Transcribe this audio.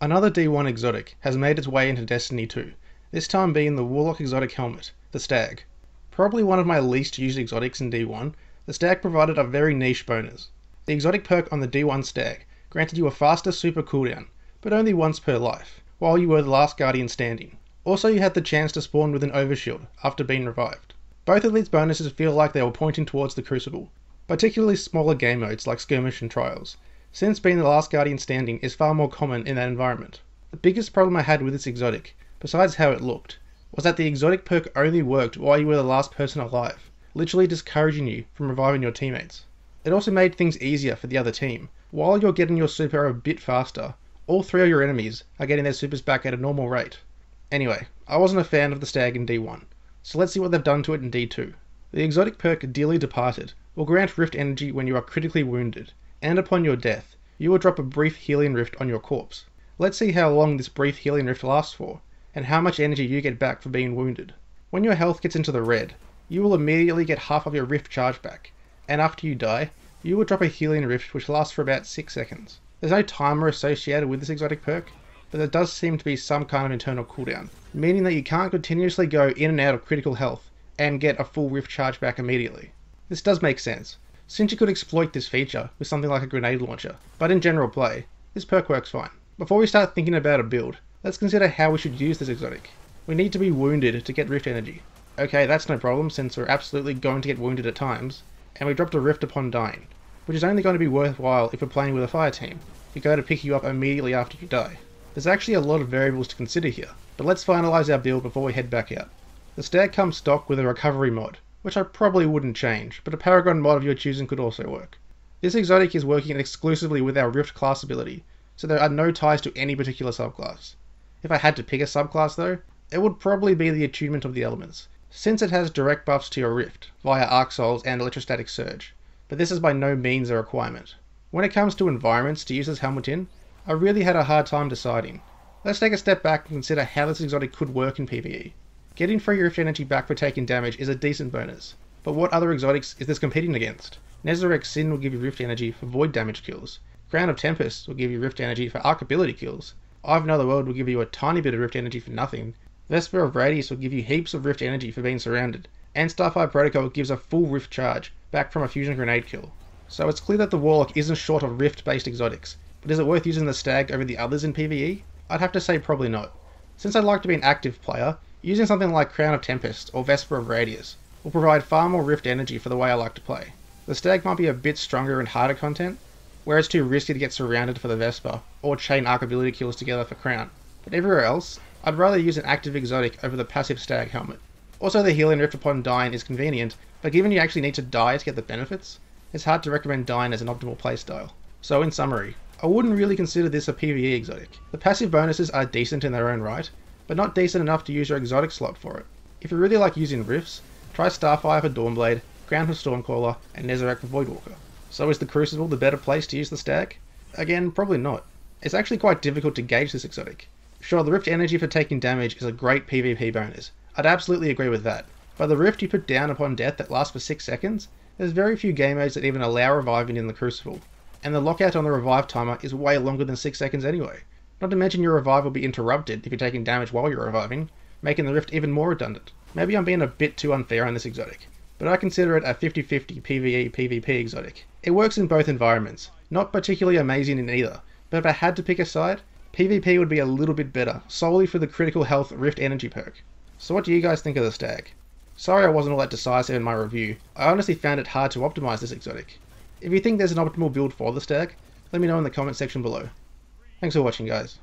Another D1 exotic has made its way into Destiny 2, this time being the Warlock exotic helmet, the Stag. Probably one of my least used exotics in D1, the Stag provided a very niche bonus. The exotic perk on the D1 Stag granted you a faster super cooldown, but only once per life, while you were the last guardian standing. Also, you had the chance to spawn with an overshield after being revived. Both of these bonuses feel like they were pointing towards the Crucible, particularly smaller game modes like Skirmish and Trials, since being the last guardian standing is far more common in that environment. The biggest problem I had with this exotic, besides how it looked, was that the exotic perk only worked while you were the last person alive, literally discouraging you from reviving your teammates. It also made things easier for the other team. While you're getting your super a bit faster, all three of your enemies are getting their supers back at a normal rate. Anyway, I wasn't a fan of the Stag in D1, so let's see what they've done to it in D2. The exotic perk Dearly Departed will grant Rift Energy when you are critically wounded, and upon your death, you will drop a brief healing rift on your corpse. Let's see how long this brief healing rift lasts for, and how much energy you get back for being wounded. When your health gets into the red, you will immediately get half of your rift charge back, and after you die, you will drop a healing rift which lasts for about 6 seconds. There's no timer associated with this exotic perk, but there does seem to be some kind of internal cooldown, meaning that you can't continuously go in and out of critical health and get a full rift charge back immediately. This does make sense, since you could exploit this feature with something like a grenade launcher, but in general play, this perk works fine. Before we start thinking about a build, let's consider how we should use this exotic. We need to be wounded to get rift energy. Okay, that's no problem since we're absolutely going to get wounded at times, and we dropped a rift upon dying, which is only going to be worthwhile if we're playing with a fire team, who go to pick you up immediately after you die. There's actually a lot of variables to consider here, but let's finalise our build before we head back out. The Stag comes stock with a recovery mod, which I probably wouldn't change, but a Paragon mod of your choosing could also work. This exotic is working exclusively with our Rift class ability, so there are no ties to any particular subclass. If I had to pick a subclass though, it would probably be the Attunement of the Elements, since it has direct buffs to your Rift, via Arc Souls and Electrostatic Surge, but this is by no means a requirement. When it comes to environments to use this helmet in, I really had a hard time deciding. Let's take a step back and consider how this exotic could work in PvE. Getting free Rift Energy back for taking damage is a decent bonus, but what other exotics is this competing against? Nezarec Sin will give you Rift Energy for void damage kills, Crown of Tempest will give you Rift Energy for arc ability kills, Eye of Another World will give you a tiny bit of Rift Energy for nothing, Vesper of Radius will give you heaps of Rift Energy for being surrounded, and Starfire Protocol gives a full Rift charge back from a fusion grenade kill. So it's clear that the Warlock isn't short of Rift based exotics, but is it worth using the Stag over the others in PvE? I'd have to say probably not. Since I'd like to be an active player, using something like Crown of Tempest or Vesper of Radius will provide far more Rift Energy for the way I like to play. The Stag might be a bit stronger and harder content, where it's too risky to get surrounded for the Vesper, or chain arc ability kills together for Crown, but everywhere else, I'd rather use an active exotic over the passive Stag helmet. Also, the healing rift upon dying is convenient, but given you actually need to die to get the benefits, it's hard to recommend dying as an optimal playstyle. So in summary, I wouldn't really consider this a PvE exotic. The passive bonuses are decent in their own right, but not decent enough to use your exotic slot for it. If you really like using rifts, try Starfire for Dawnblade, Crown for Stormcaller, and Nezarec for Voidwalker. So is the Crucible the better place to use the Stag? Again, probably not. It's actually quite difficult to gauge this exotic. Sure, the Rift Energy for taking damage is a great PvP bonus. I'd absolutely agree with that. But the Rift you put down upon death that lasts for 6 seconds, there's very few game modes that even allow reviving in the Crucible. And the lockout on the revive timer is way longer than 6 seconds anyway. Not to mention your revive will be interrupted if you're taking damage while you're reviving, making the Rift even more redundant. Maybe I'm being a bit too unfair on this exotic, but I consider it a 50-50 PvE-PvP exotic. It works in both environments, not particularly amazing in either, but if I had to pick a side, PvP would be a little bit better, solely for the critical health Rift Energy perk. So what do you guys think of the Stag? Sorry I wasn't all that decisive in my review, I honestly found it hard to optimise this exotic. If you think there's an optimal build for the Stag, let me know in the comment section below. Thanks for watching guys.